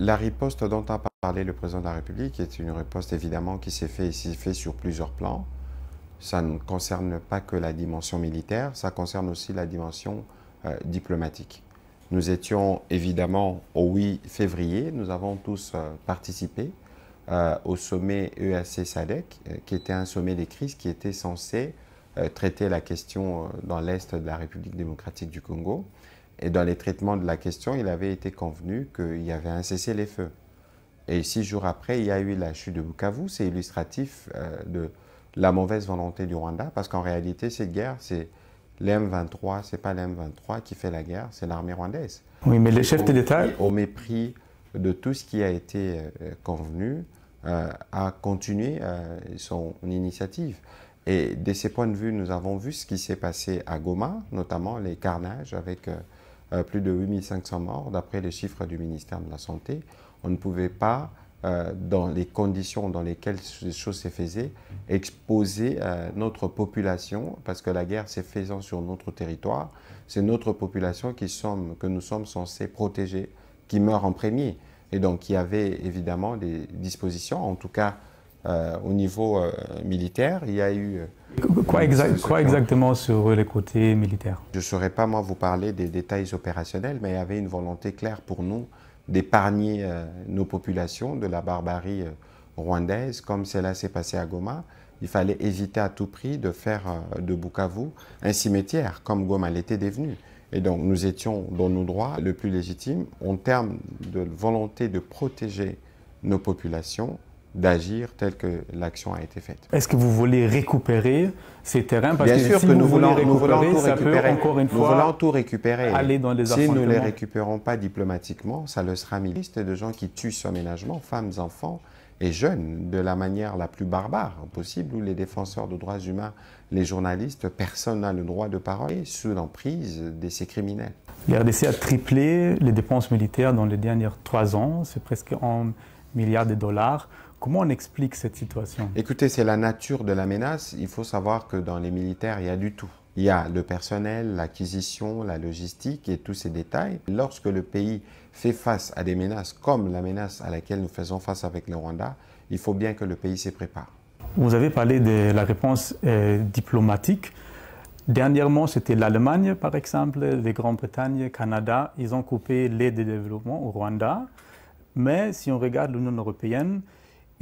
La riposte dont a parlé le président de la République est une riposte évidemment qui s'est fait sur plusieurs plans. Ça ne concerne pas que la dimension militaire, ça concerne aussi la dimension diplomatique. Nous étions évidemment au 8 février, nous avons tous participé au sommet EAC-SADC, qui était un sommet des crises qui était censé traiter la question dans l'Est de la République démocratique du Congo. Et dans les traitements de la question, il avait été convenu qu'il y avait un cessez-les-feux. Et 6 jours après, il y a eu la chute de Bukavu. C'est illustratif de la mauvaise volonté du Rwanda, parce qu'en réalité, cette guerre, c'est l'M23, c'est pas l'M23 qui fait la guerre, c'est l'armée rwandaise. Oui, mais les chefs de l'État... Au mépris de tout ce qui a été convenu, a continué son initiative. Et de ces points de vue, nous avons vu ce qui s'est passé à Goma, notamment les carnages avec plus de 8500 morts, d'après les chiffres du ministère de la Santé. On ne pouvait pas, dans les conditions dans lesquelles ces choses se faisaient, exposer notre population, parce que la guerre s'est faisant sur notre territoire. C'est notre population que nous sommes censés protéger, qui meurt en premier. Et donc, il y avait évidemment des dispositions, en tout cas au niveau militaire, il y a eu... Quoi exactement sur les côtés militaires? Je ne saurais pas, moi, vous parler des détails opérationnels, mais il y avait une volonté claire pour nous d'épargner nos populations de la barbarie rwandaise, comme cela s'est passé à Goma. Il fallait éviter à tout prix de faire de Bukavu un cimetière, comme Goma l'était devenu. Et donc, nous étions dans nos droits le plus légitimes en termes de volonté de protéger nos populations, d'agir tel que l'action a été faite. Est-ce que vous voulez récupérer ces terrains? Parce Bien que sûr si que nous voulons récupérer, ça peut encore une nous fois voulons tout récupérer. aller dans les Si affrontements. nous ne les récupérons pas diplomatiquement, ça le sera mis. Liste de gens qui tuent sans ménagement, femmes, enfants et jeunes, de la manière la plus barbare possible, où les défenseurs de droits humains, les journalistes, personne n'a le droit de parole, sous l'emprise de ces criminels. La RDC a triplé les dépenses militaires dans les dernières 3 ans, c'est presque 1 milliard de dollars. Comment on explique cette situation? Écoutez, c'est la nature de la menace. Il faut savoir que dans les militaires, il y a du tout. Il y a le personnel, l'acquisition, la logistique et tous ces détails. Lorsque le pays fait face à des menaces comme la menace à laquelle nous faisons face avec le Rwanda, il faut bien que le pays s'y prépare. Vous avez parlé de la réponse diplomatique. Dernièrement, c'était l'Allemagne, par exemple, la Grande-Bretagne, le Canada. Ils ont coupé l'aide de développement au Rwanda. Mais si on regarde l'Union européenne,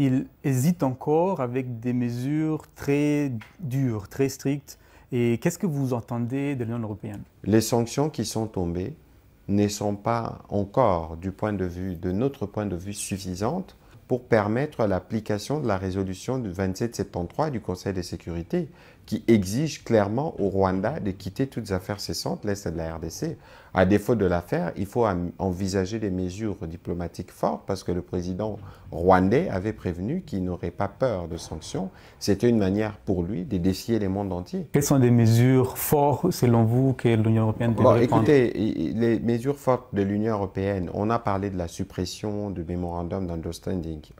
ils hésitent encore avec des mesures très dures, très strictes. Et qu'est-ce que vous entendez de l'Union européenne? Les sanctions qui sont tombées ne sont pas encore, de notre point de vue, suffisantes pour permettre l'application de la résolution du 2773 du Conseil de sécurité, qui exige clairement au Rwanda de quitter toutes affaires cessantes, l'Est de la RDC. À défaut de la faire, il faut envisager des mesures diplomatiques fortes, parce que le président rwandais avait prévenu qu'il n'aurait pas peur de sanctions. C'était une manière pour lui de défier le monde entier. Quelles sont les mesures fortes, selon vous, que l'Union européenne devrait prendre? Écoutez, les mesures fortes de l'Union européenne, on a parlé de la suppression du Memorandum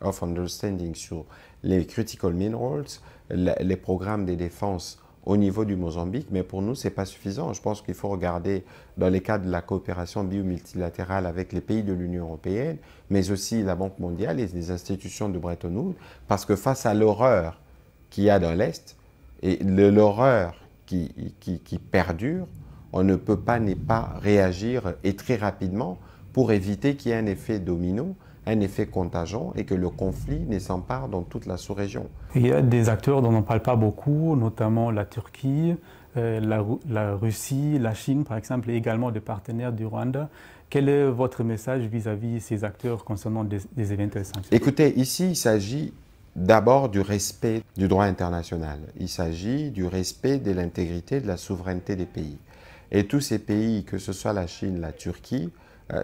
of Understanding sur les critical minerals, les programmes de défense au niveau du Mozambique, mais pour nous, ce n'est pas suffisant. Je pense qu'il faut regarder dans les cas de la coopération biomultilatérale avec les pays de l'Union européenne, mais aussi la Banque mondiale et les institutions de Bretton Woods, parce que face à l'horreur qu'il y a dans l'Est, et l'horreur qui perdure, on ne peut pas ne pas réagir et très rapidement pour éviter qu'il y ait un effet domino, un effet contagion et que le conflit ne s'empare dans toute la sous-région. Il y a des acteurs dont on ne parle pas beaucoup, notamment la Turquie, la Russie, la Chine par exemple, et également des partenaires du Rwanda. Quel est votre message vis-à-vis de ces acteurs concernant des éventuelles sanctions? Écoutez, ici il s'agit d'abord du respect du droit international. Il s'agit du respect de l'intégrité de la souveraineté des pays. Et tous ces pays, que ce soit la Chine, la Turquie,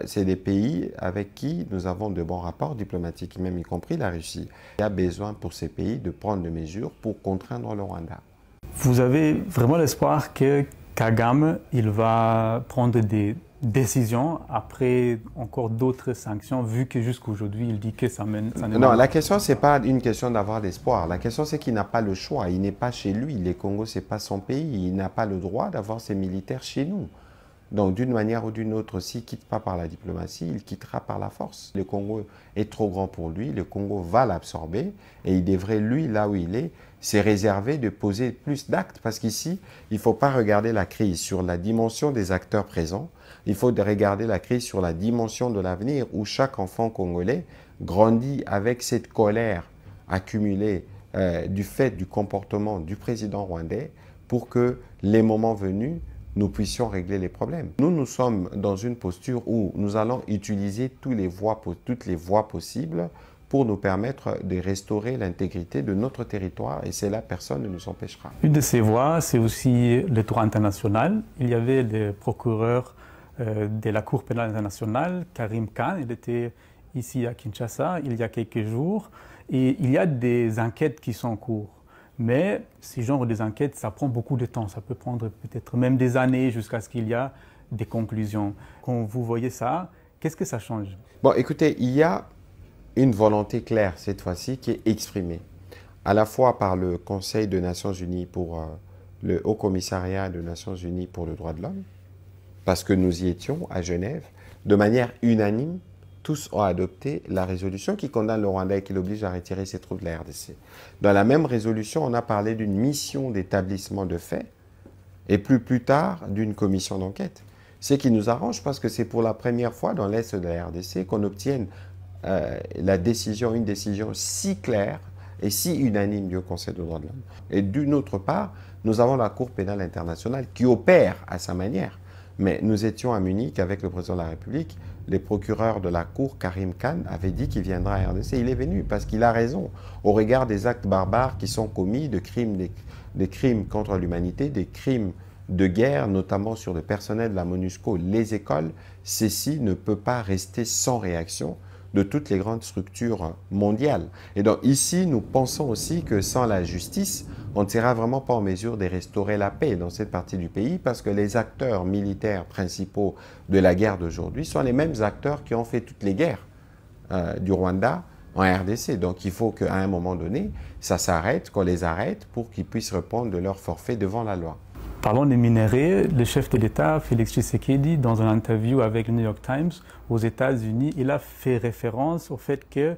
c'est des pays avec qui nous avons de bons rapports diplomatiques, même y compris la Russie. Il y a besoin pour ces pays de prendre des mesures pour contraindre le Rwanda. Vous avez vraiment l'espoir que Kagame il va prendre des décisions après encore d'autres sanctions, vu que jusqu'aujourd'hui il dit que ça mène... Non, la question, ce n'est pas une question d'avoir d'espoir. La question, c'est qu'il n'a pas le choix. Il n'est pas chez lui. Le Congo, ce n'est pas son pays. Il n'a pas le droit d'avoir ses militaires chez nous. Donc, d'une manière ou d'une autre, s'il ne quitte pas par la diplomatie, il quittera par la force. Le Congo est trop grand pour lui, le Congo va l'absorber et il devrait, lui, là où il est, se réserver de poser plus d'actes. Parce qu'ici, il ne faut pas regarder la crise sur la dimension des acteurs présents, il faut regarder la crise sur la dimension de l'avenir où chaque enfant congolais grandit avec cette colère accumulée du fait du comportement du président rwandais pour que les moments venus, nous puissions régler les problèmes. Nous sommes dans une posture où nous allons utiliser toutes les voies possibles pour nous permettre de restaurer l'intégrité de notre territoire et c'est là personne ne nous empêchera. Une de ces voies, c'est aussi le droit international. Il y avait le procureur de la Cour pénale internationale, Karim Khan, il était ici à Kinshasa il y a quelques jours et il y a des enquêtes qui sont en cours. Mais ce genre de enquêtes, ça prend beaucoup de temps. Ça peut prendre peut-être même des années jusqu'à ce qu'il y ait des conclusions. Quand vous voyez ça, qu'est-ce que ça change? Bon, écoutez, il y a une volonté claire cette fois-ci qui est exprimée, à la fois par le Conseil des Nations Unies pour le Haut Commissariat des Nations Unies pour le droit de l'homme, parce que nous y étions à Genève, de manière unanime, tous ont adopté la résolution qui condamne le Rwanda et qui l'oblige à retirer ses troupes de la RDC. Dans la même résolution, on a parlé d'une mission d'établissement de faits et plus tard d'une commission d'enquête. Ce qui nous arrange parce que c'est pour la première fois dans l'Est de la RDC qu'on obtienne une décision si claire et si unanime du Conseil des droits de l'homme. Et d'une autre part, nous avons la Cour pénale internationale qui opère à sa manière. Mais nous étions à Munich avec le président de la République. Les procureurs de la Cour, Karim Khan, avait dit qu'il viendra à RDC. Il est venu parce qu'il a raison. Au regard des actes barbares qui sont commis, des crimes contre l'humanité, des crimes de guerre, notamment sur le personnel de la MONUSCO, les écoles, ceci ne peut pas rester sans réaction de toutes les grandes structures mondiales. Et donc ici, nous pensons aussi que sans la justice, on ne sera vraiment pas en mesure de restaurer la paix dans cette partie du pays parce que les acteurs militaires principaux de la guerre d'aujourd'hui sont les mêmes acteurs qui ont fait toutes les guerres du Rwanda en RDC. Donc il faut qu'à un moment donné, ça s'arrête, qu'on les arrête pour qu'ils puissent répondre de leur forfait devant la loi. Parlons des minerais. Le chef de l'État, Félix Tshisekedi, dans une interview avec le New York Times aux États-Unis, il a fait référence au fait que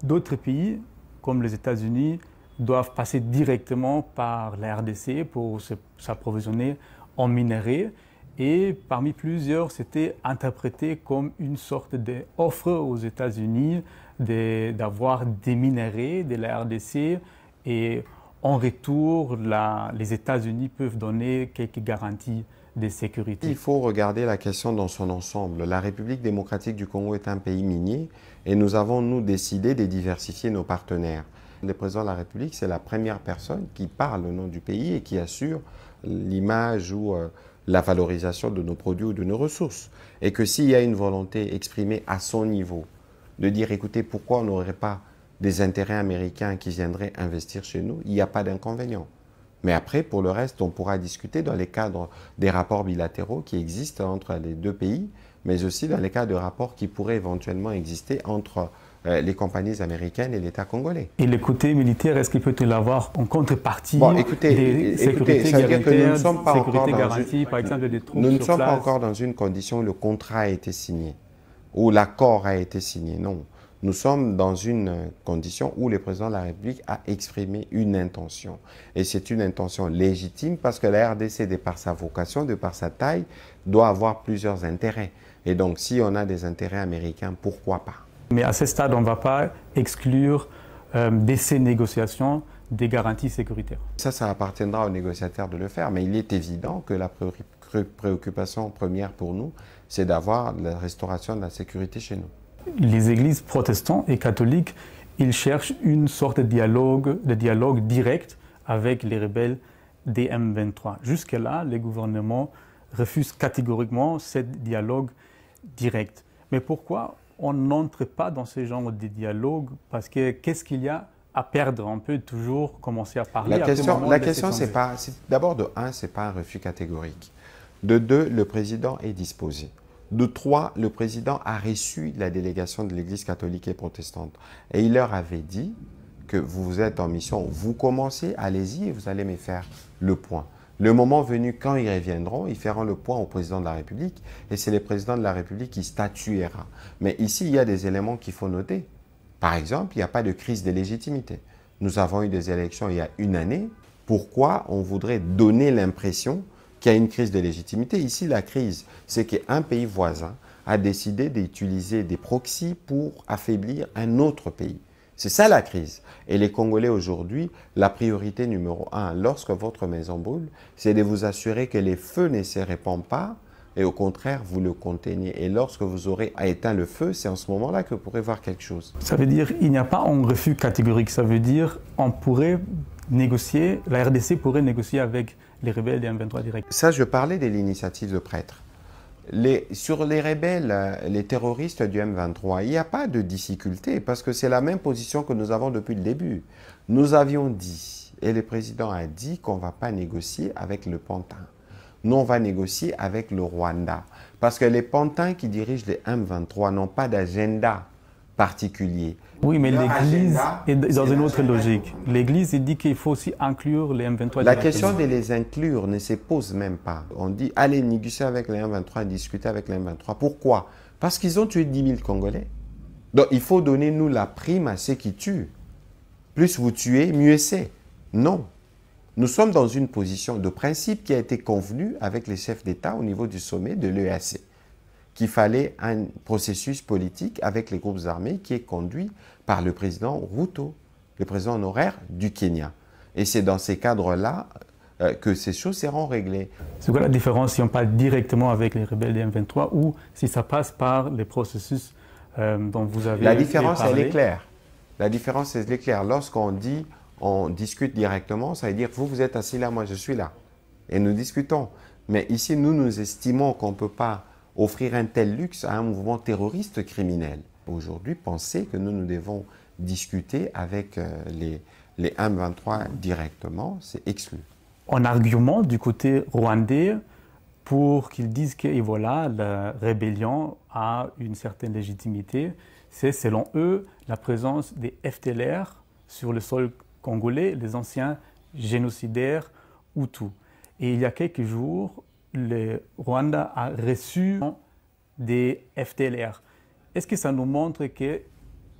d'autres pays, comme les États-Unis, doivent passer directement par la RDC pour s'approvisionner en minerais. Et parmi plusieurs, c'était interprété comme une sorte d'offre aux États-Unis d'avoir des minerais de la RDC et en retour, les États-Unis peuvent donner quelques garanties de sécurité. Il faut regarder la question dans son ensemble. La République démocratique du Congo est un pays minier et nous avons, nous, décidé de diversifier nos partenaires. Le président de la République, c'est la première personne qui parle au nom du pays et qui assure l'image ou la valorisation de nos produits ou de nos ressources. Et que s'il y a une volonté exprimée à son niveau de dire, écoutez, pourquoi on n'aurait pas des intérêts américains qui viendraient investir chez nous, il n'y a pas d'inconvénient. Mais après, pour le reste, on pourra discuter dans les cadres des rapports bilatéraux qui existent entre les deux pays, mais aussi dans les cas de rapports qui pourraient éventuellement exister entre les compagnies américaines et l'État congolais. Et le côté militaire, est-ce qu'il peut l'avoir en contrepartie des sécurités garanties, par exemple des troupes sur place? Nous ne sommes pas encore dans une condition où le contrat a été signé, où l'accord a été signé, non. Nous sommes dans une condition où le président de la République a exprimé une intention. Et c'est une intention légitime parce que la RDC, de par sa vocation, de par sa taille, doit avoir plusieurs intérêts. Et donc, si on a des intérêts américains, pourquoi pas? Mais à ce stade, on ne va pas exclure de ces négociations des garanties sécuritaires. Ça appartiendra aux négociateurs de le faire. Mais il est évident que la préoccupation première pour nous, c'est d'avoir la restauration de la sécurité chez nous. Les églises protestantes et catholiques, ils cherchent une sorte de dialogue direct avec les rebelles des M23. Jusque-là, le gouvernement refuse catégoriquement ce dialogue direct. Mais pourquoi on n'entre pas dans ce genre de dialogue? Parce que qu'est-ce qu'il y a à perdre? On peut toujours commencer à parler. La question, c'est pas... D'abord, de un, ce n'est pas un refus catégorique. De deux, le président est disposé. De trois, le président a reçu la délégation de l'Église catholique et protestante. Et il leur avait dit que vous êtes en mission, vous commencez, allez-y et vous allez me faire le point. Le moment venu, quand ils reviendront, ils feront le point au président de la République et c'est le président de la République qui statuera. Mais ici, il y a des éléments qu'il faut noter. Par exemple, il n'y a pas de crise de légitimité. Nous avons eu des élections il y a une année. Pourquoi on voudrait donner l'impression qu'il y a une crise de légitimité? Ici, la crise, c'est qu'un pays voisin a décidé d'utiliser des proxys pour affaiblir un autre pays. C'est ça la crise. Et les Congolais aujourd'hui, la priorité numéro 1, lorsque votre maison brûle, c'est de vous assurer que les feux ne se répandent pas et au contraire, vous le conteniez. Et lorsque vous aurez éteint le feu, c'est en ce moment-là que vous pourrez voir quelque chose. Ça veut dire qu'il n'y a pas un refus catégorique. Ça veut dire qu'on pourrait négocier, la RDC pourrait négocier avec les rebelles des M23 direct. Ça, je parlais de l'initiative de prêtres. Sur les rebelles, les terroristes du M23, il n'y a pas de difficulté parce que c'est la même position que nous avons depuis le début. Nous avions dit, et le président a dit qu'on ne va pas négocier avec le Pantin. Nous, on va négocier avec le Rwanda. Parce que les Pantins qui dirigent les M23 n'ont pas d'agenda particulier. Oui, mais l'Église est dans une autre logique. L'Église dit qu'il faut aussi inclure les M23. La question de les inclure ne se pose même pas. On dit, allez négocier avec les M23, discuter avec les M23. Pourquoi? Parce qu'ils ont tué 10 000 Congolais. Donc, il faut donner, nous, la prime à ceux qui tuent. Plus vous tuez, mieux c'est. Non. Nous sommes dans une position de principe qui a été convenue avec les chefs d'État au niveau du sommet de l'EAC. Qu'il fallait un processus politique avec les groupes armés qui est conduit par le président Ruto, le président honoraire du Kenya. Et c'est dans ces cadres-là que ces choses seront réglées. C'est quoi la différence si on parle directement avec les rebelles des M23 ou si ça passe par les processus dont vous avez parlé? La différence, elle est claire. La différence, elle est claire. Lorsqu'on dit on discute directement, ça veut dire vous, vous êtes assis là, moi je suis là. Et nous discutons. Mais ici, nous estimons qu'on ne peut pas offrir un tel luxe à un mouvement terroriste criminel. Aujourd'hui, penser que nous devons discuter avec les M23 directement, c'est exclu. En argument du côté rwandais pour qu'ils disent que voilà, la rébellion a une certaine légitimité, c'est selon eux la présence des FDLR sur le sol congolais, les anciens génocidaires Hutus. Et il y a quelques jours, le Rwanda a reçu des FDLR. Est-ce que ça nous montre qu'il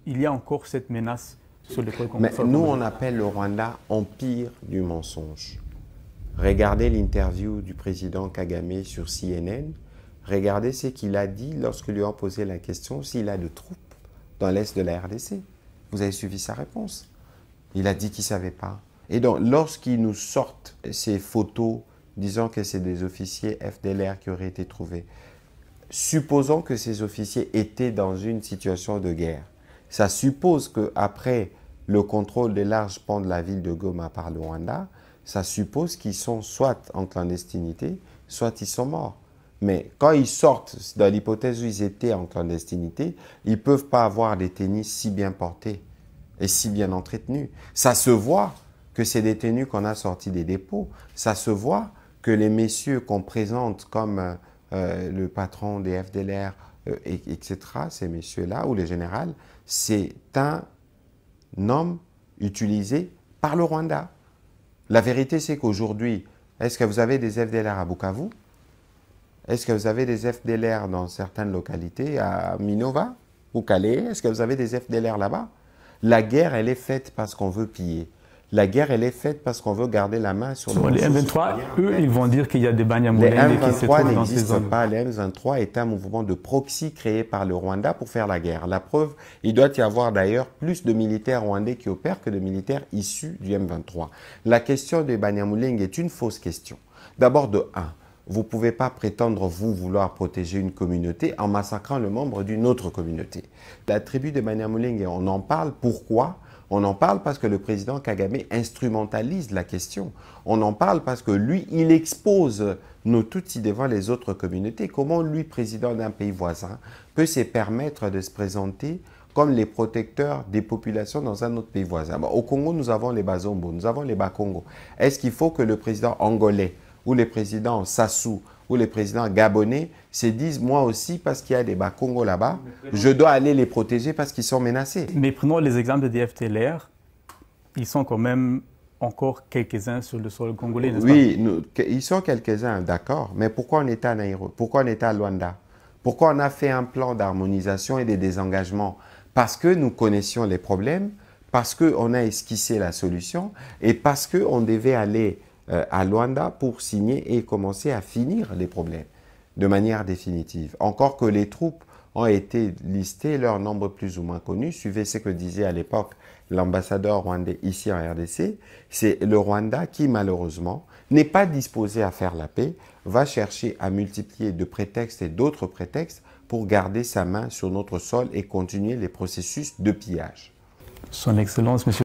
y a encore cette menace sur le sol congolais? Mais nous, on appelle le Rwanda empire du mensonge. Regardez l'interview du président Kagame sur CNN. Regardez ce qu'il a dit lorsque lui ont posé la question s'il a de troupes dans l'est de la RDC. Vous avez suivi sa réponse. Il a dit qu'il ne savait pas. Et donc, lorsqu'ils nous sortent ces photos disant que c'est des officiers FDLR qui auraient été trouvés, supposons que ces officiers étaient dans une situation de guerre. Ça suppose qu'après le contrôle des larges pans de la ville de Goma par le Rwanda, ça suppose qu'ils sont soit en clandestinité, soit ils sont morts. Mais quand ils sortent, dans l'hypothèse où ils étaient en clandestinité, ils ne peuvent pas avoir des tennis si bien portés et si bien entretenus. Ça se voit que c'est des tenues qu'on a sortis des dépôts. Ça se voit que les messieurs qu'on présente comme le patron des FDLR, etc., ces messieurs-là, ou le général, c'est un homme utilisé par le Rwanda. La vérité, c'est qu'aujourd'hui, est-ce que vous avez des FDLR à Bukavu? Est-ce que vous avez des FDLR dans certaines localités, à Minova ou Calais? Est-ce que vous avez des FDLR là-bas? La guerre, elle est faite parce qu'on veut piller. La guerre, elle est faite parce qu'on veut garder la main sur les M23, eux, ils vont dire qu'il y a des Banyamulenge qui se trouvent dans ces zones. Pas. Les M23 est un mouvement de proxy créé par le Rwanda pour faire la guerre. La preuve, il doit y avoir d'ailleurs plus de militaires rwandais qui opèrent que de militaires issus du M23. La question des Banyamulenge est une fausse question. D'abord, de 1, vous ne pouvez pas prétendre, vous, vouloir protéger une communauté en massacrant le membre d'une autre communauté. La tribu des Banyamulenge, on en parle. Pourquoi ? On en parle parce que le président Kagame instrumentalise la question. On en parle parce que lui, il expose nos Tutsis devant les autres communautés. Comment lui, président d'un pays voisin, peut se permettre de se présenter comme les protecteurs des populations dans un autre pays voisin? Au Congo, nous avons les Bazombo, nous avons les Bakongo. Est-ce qu'il faut que le président angolais ou le président Sassou ou les présidents gabonais se disent, moi aussi, parce qu'il y a des Bakongo là-bas, je dois aller les protéger parce qu'ils sont menacés? Mais prenons les exemples des FDLR. Ils sont quand même encore quelques-uns sur le sol congolais, n'est-ce Oui, ils sont quelques-uns, d'accord. Mais pourquoi on était à Nairobi? Pourquoi on était à Luanda? Pourquoi on a fait un plan d'harmonisation et de désengagement? Parce que nous connaissions les problèmes, parce qu'on a esquissé la solution et parce qu'on devait aller à Luanda pour signer et commencer à finir les problèmes de manière définitive. Encore que les troupes ont été listées, leur nombre plus ou moins connu, suivez ce que disait à l'époque l'ambassadeur rwandais ici en RDC, c'est le Rwanda qui malheureusement n'est pas disposé à faire la paix, va chercher à multiplier de prétextes et d'autres prétextes pour garder sa main sur notre sol et continuer les processus de pillage. Son Excellence, Monsieur